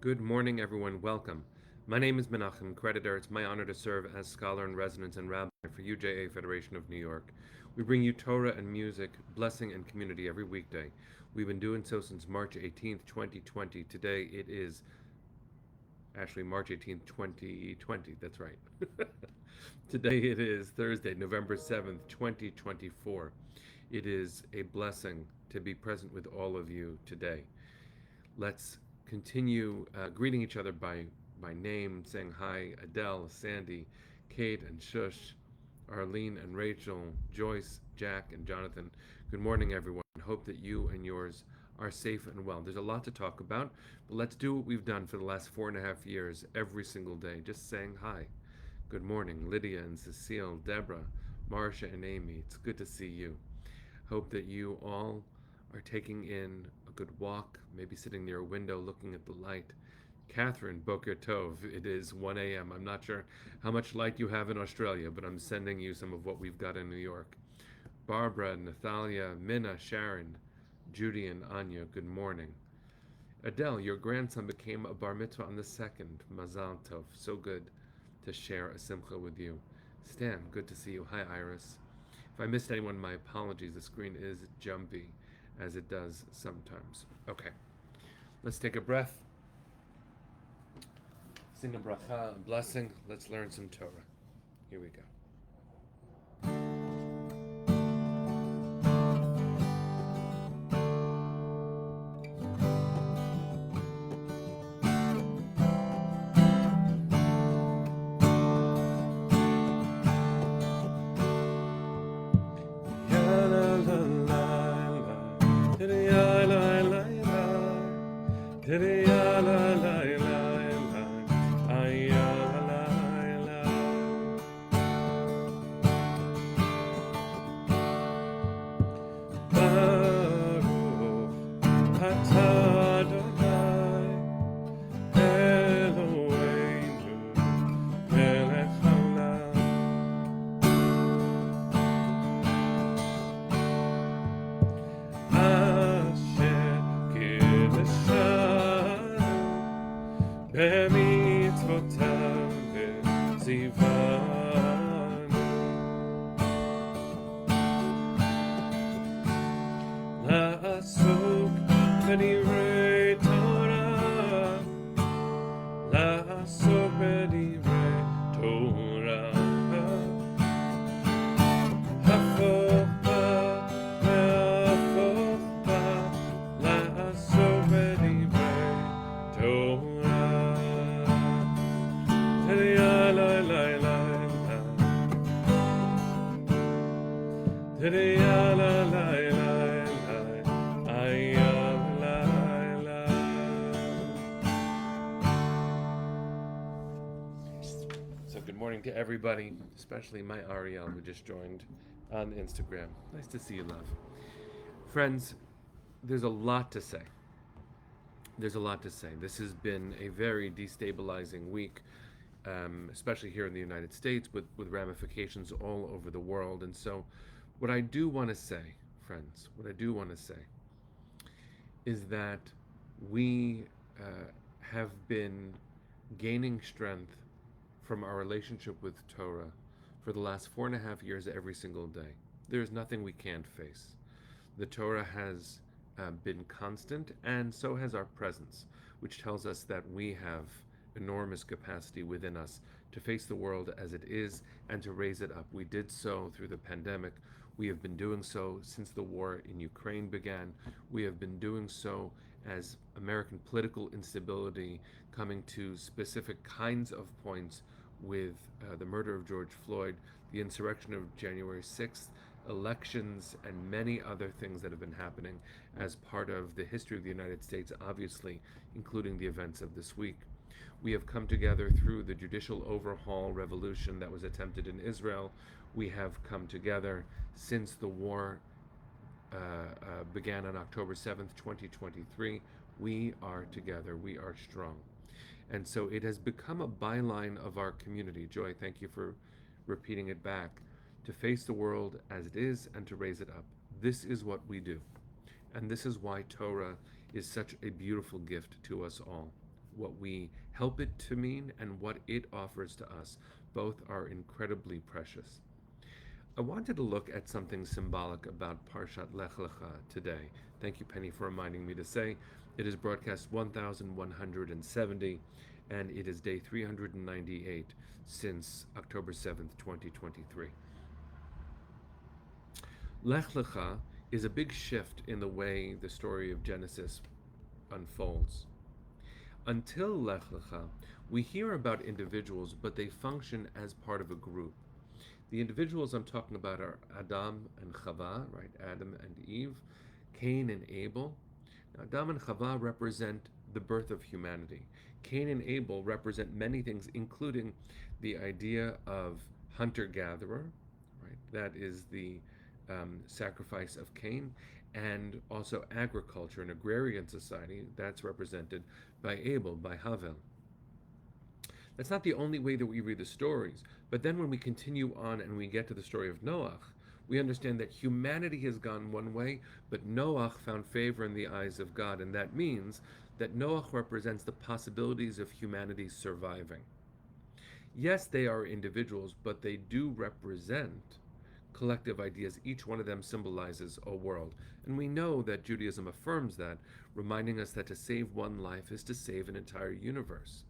Good morning, everyone. Welcome. My name is Menachem Creditor. It's my honor to serve as scholar in residence and rabbi for UJA Federation of New York. We bring you Torah and music, blessing, and community every weekday. We've been doing so since March 18th, 2020. Today it is actually March 18th, 2020. That's right. Today it is Thursday, November 7th, 2024. It is a blessing to be present with all of you today. Let's continue greeting each other by name, saying hi, Adele, Sandy, Kate, and Shush, Arlene and Rachel, Joyce, Jack, and Jonathan. Good morning, everyone. Hope that you and yours are safe and well. There's a lot to talk about, but let's do what we've done for the last 4.5 years every single day, just saying hi. Good morning, Lydia and Cecile, Deborah, Marcia, and Amy. It's good to see you. Hope that you all are taking in a good walk, maybe sitting near a window looking at the light. Catherine, Boker Tov, it is 1 a.m. I'm not sure how much light you have in Australia, but I'm sending you some of what we've got in New York. Barbara, Nathalia, Minna, Sharon, Judy, and Anya, good morning. Adele, your grandson became a bar mitzvah on the 2nd. Mazal Tov, so good to share a simcha with you. Stan, good to see you. Hi, Iris. If I missed anyone, my apologies. The screen is jumpy, as it does sometimes. Okay, let's take a breath, sing a bracha, a blessing. Let's learn some Torah. Here we go. So good morning to everybody, especially my Ariel who just joined on Instagram. Nice to see you, love. Friends, there's a lot to say. There's a lot to say. This has been a very destabilizing week, especially here in the United States, with ramifications all over the world. And so, what I do want to say, friends, what I do want to say is that we have been gaining strength from our relationship with Torah for the last 4.5 years every single day. There is nothing we can't face. The Torah has been constant, and so has our presence, which tells us that we have enormous capacity within us to face the world as it is and to raise it up. We did so through the pandemic. We have been doing so since the war in Ukraine began. We have been doing so as American political instability coming to specific kinds of points with the murder of George Floyd, the insurrection of January 6th, elections, and many other things that have been happening as part of the history of the United States, obviously, including the events of this week. We have come together through the judicial overhaul revolution that was attempted in Israel. We have come together since the war began on October 7th, 2023. We are together. We are strong. And so it has become a byline of our community. Joy, thank you for repeating it back. To face the world as it is and to raise it up. This is what we do. And this is why Torah is such a beautiful gift to us all. what we help it to mean and what it offers to us. Both are incredibly precious. I wanted to look at something symbolic about Parshat Lech Lecha today. Thank you, Penny, for reminding me to say it is broadcast 1170, and it is day 398 since October 7th, 2023. Lech Lecha is a big shift in the way the story of Genesis unfolds. Until Lech Lecha, we hear about individuals, but they function as part of a group. The individuals I'm talking about are Adam and Chava, right? Adam and Eve, Cain and Abel. Now, Adam and Chava represent the birth of humanity. Cain and Abel represent many things, including the idea of hunter-gatherer, right? That is the sacrifice of Cain, and also agriculture, an agrarian society, that's represented by Abel, by Havel. That's not the only way that we read the stories, but then when we continue on and we get to the story of Noach, we understand that humanity has gone one way, but Noach found favor in the eyes of God, and that means that Noach represents the possibilities of humanity surviving. Yes, they are individuals, but they do represent collective ideas. Each one of them symbolizes a world. And we know that Judaism affirms that, reminding us that to save one life is to save an entire universe.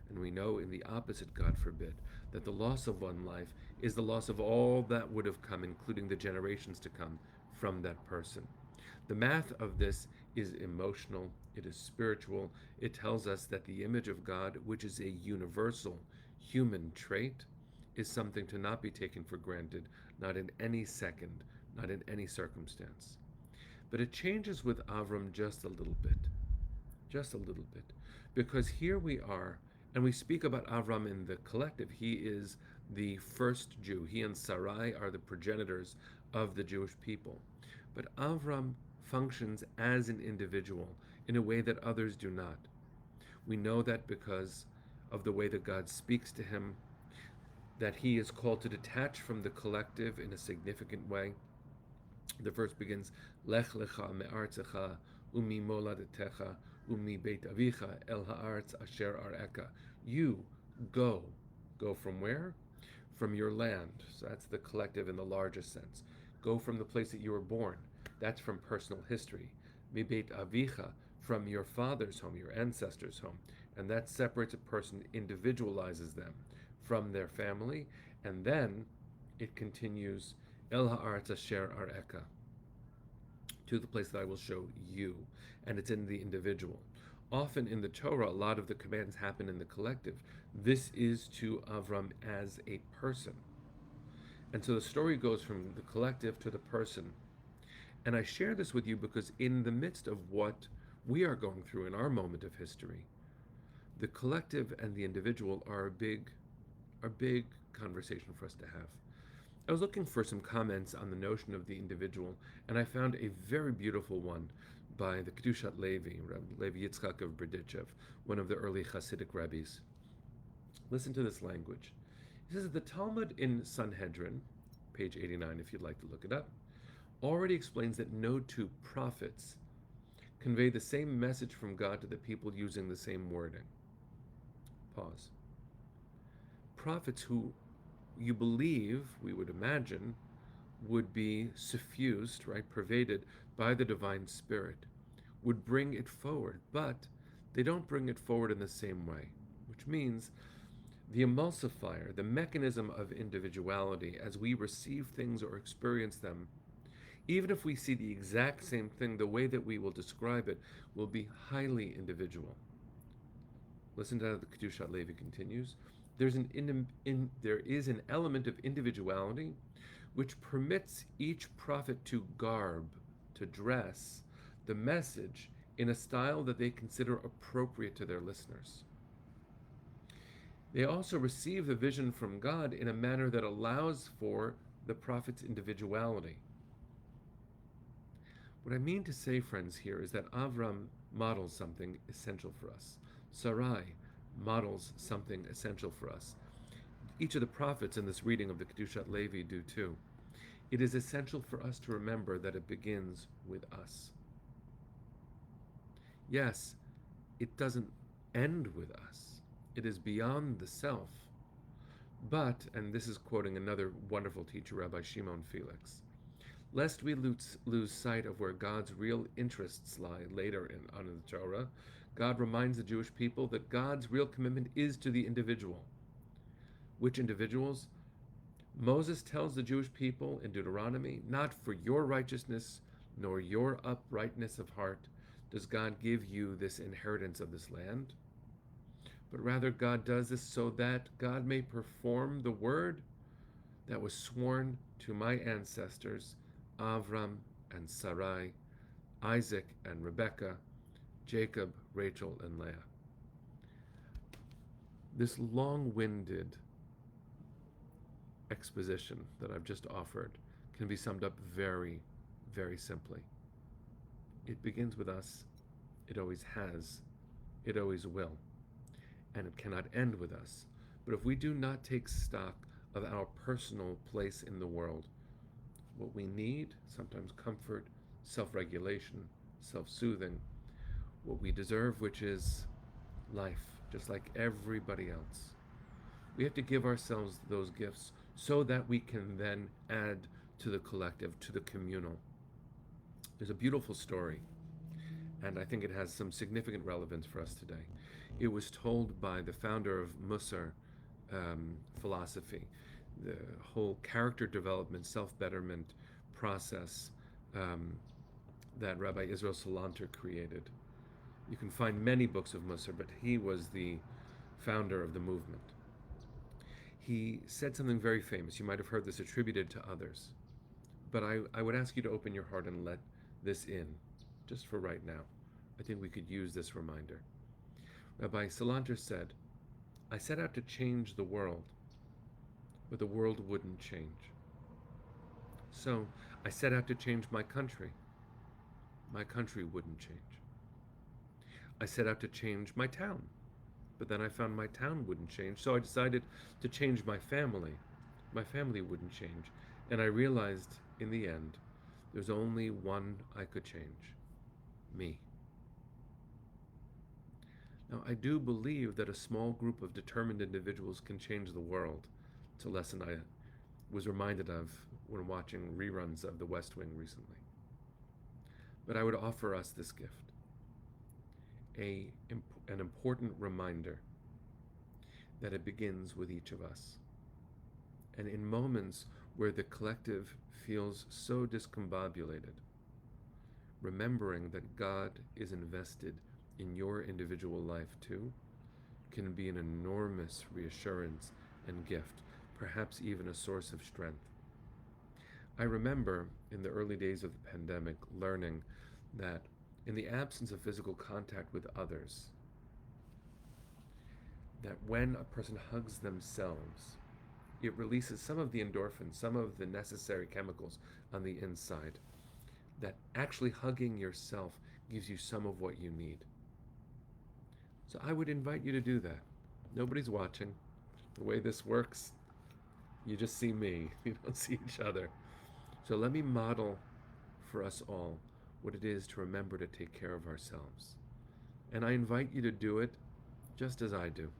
And we know in the opposite, God forbid, that the loss of one life is the loss of all that would have come, including the generations to come from that person. The math of this is emotional, it is spiritual. It tells us that the image of God, which is a universal human trait, is something to not be taken for granted, not in any second, not in any circumstance. But it changes with Avram just a little bit, because here we are, and we speak about Avram in the collective. He is the first Jew. He and Sarai are the progenitors of the Jewish people. But Avram functions as an individual in a way that others do not. We know that because of the way that God speaks to him, that he is called to detach from the collective in a significant way. The verse begins, Lech lecha me'artzecha umi moladetecha umi beit avicha el ha'aretz asher areka. You go. Go from where? From your land. So that's the collective in the largest sense. Go from the place that you were born. That's from personal history. Mi beit avicha, from your father's home, your ancestors' home. And that separates a person, individualizes them from their family, and then it continues El ha'aretz asher areka, to the place that I will show you, and it's in the individual. Often in the Torah, a lot of the commands happen in the collective. This is to Avram as a person. And so the story goes from the collective to the person. And I share this with you because in the midst of what we are going through in our moment of history, the collective and the individual are a big conversation for us to have. I was looking for some comments on the notion of the individual, and I found a very beautiful one by the Kedushat Levi, Rabbi Levi Yitzchak of Berdichev, one of the early Hasidic rabbis. Listen to this language. He says, the Talmud in Sanhedrin, page 89 if you'd like to look it up, already explains that no two prophets convey the same message from God to the people using the same wording. Pause. Prophets who you believe, we would imagine, would be suffused, right, pervaded by the divine spirit, would bring it forward, but they don't bring it forward in the same way, which means the emulsifier, the mechanism of individuality, as we receive things or experience them, even if we see the exact same thing, the way that we will describe it will be highly individual. Listen to how the Kedushat Levi continues. There is an element of individuality which permits each prophet to garb, to dress the message in a style that they consider appropriate to their listeners. They also receive the vision from God in a manner that allows for the prophet's individuality. What I mean to say, friends, here is that Avram models something essential for us. Sarai models something essential for us. Each of the prophets in this reading of the Kedushat Levi do too. It is essential for us to remember that it begins with us. Yes, it doesn't end with us. It is beyond the self. But, and this is quoting another wonderful teacher, Rabbi Shimon Felix, lest we lose sight of where God's real interests lie later on in the Torah, God reminds the Jewish people that God's real commitment is to the individual. Which individuals? Moses tells the Jewish people in Deuteronomy, not for your righteousness nor your uprightness of heart does God give you this inheritance of this land, but rather God does this so that God may perform the word that was sworn to my ancestors, Avram and Sarai, Isaac and Rebekah, Jacob, Rachel, and Leah. This long-winded exposition that I've just offered can be summed up very, very simply. It begins with us. It always has. It always will. And it cannot end with us. But if we do not take stock of our personal place in the world, what we need, sometimes comfort, self-regulation, self-soothing, what we deserve, which is life, just like everybody else. We have to give ourselves those gifts so that we can then add to the collective, to the communal. There's a beautiful story, and I think it has some significant relevance for us today. It was told by the founder of Musar philosophy, the whole character development, self-betterment process that Rabbi Israel Salanter created. You can find many books of Musar, but he was the founder of the movement. He said something very famous. You might have heard this attributed to others. But I would ask you to open your heart and let this in, just for right now. I think we could use this reminder. Rabbi Salanter said, I set out to change the world, but the world wouldn't change. So I set out to change my country. My country wouldn't change. I set out to change my town, but then I found my town wouldn't change. So I decided to change my family. My family wouldn't change. And I realized in the end, there's only one I could change. Me. Now, I do believe that a small group of determined individuals can change the world. It's a lesson I was reminded of when watching reruns of The West Wing recently. But I would offer us this gift. An important reminder that it begins with each of us. And in moments where the collective feels so discombobulated, remembering that God is invested in your individual life too, can be an enormous reassurance and gift, perhaps even a source of strength. I remember in the early days of the pandemic learning that in the absence of physical contact with others, that when a person hugs themselves, it releases some of the endorphins, some of the necessary chemicals on the inside, that actually hugging yourself gives you some of what you need. So I would invite you to do that. Nobody's watching. The way this works, you just see me. You don't see each other. So let me model for us all what it is to remember to take care of ourselves. And I invite you to do it just as I do.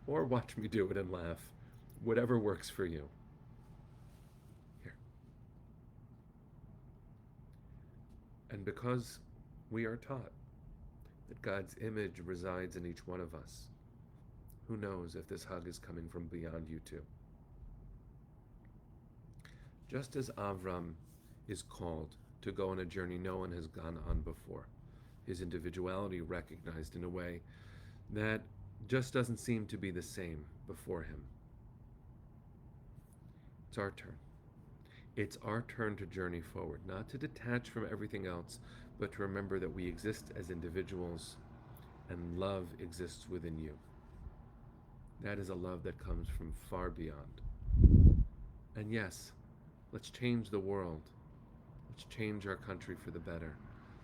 Or watch me do it and laugh. Whatever works for you. Here. And because we are taught that God's image resides in each one of us, who knows if this hug is coming from beyond you too. Just as Avram is called to go on a journey no one has gone on before, his individuality recognized in a way that just doesn't seem to be the same before him. It's our turn. It's our turn to journey forward, not to detach from everything else, but to remember that we exist as individuals and love exists within you. That is a love that comes from far beyond. And yes, let's change the world. Let's change our country for the better.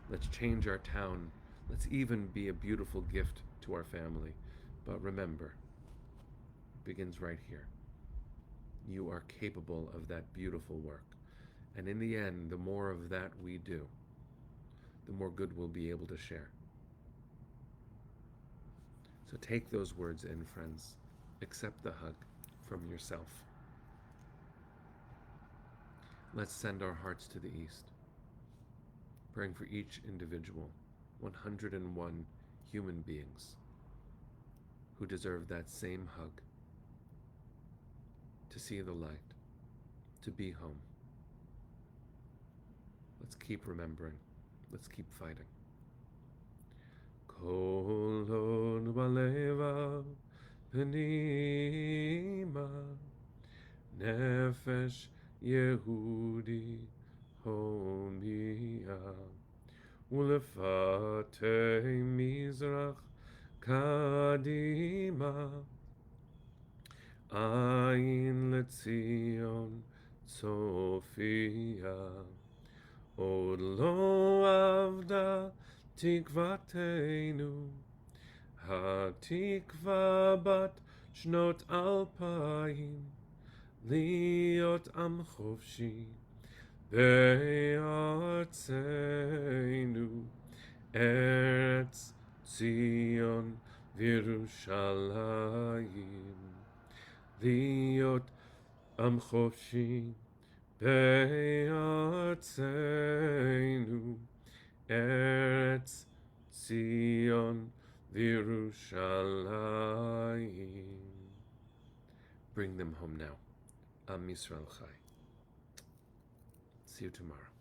Let's change our town. Let's even be a beautiful gift to our family. But remember, it begins right here. You are capable of that beautiful work. And in the end, the more of that we do, the more good we'll be able to share. So take those words in, friends. Accept the hug from yourself. Let's send our hearts to the east, praying for each individual, 101 human beings who deserve that same hug, to see the light, to be home. Let's keep remembering. Let's keep fighting. Kol hod b'levav pnima nefesh Yehudi homia ulefatei mizrach kadima ayin letzion tzofia od lo avda tikvatenu hatikva bat shnot alpayim להיות עם חופשי בארצנו, ארץ ציון וירושלים. להיות עם חופשי בארצנו, ארץ ציון וירושלים. Bring them home now. Am Yisrael Chai. See you tomorrow.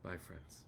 Bye, friends.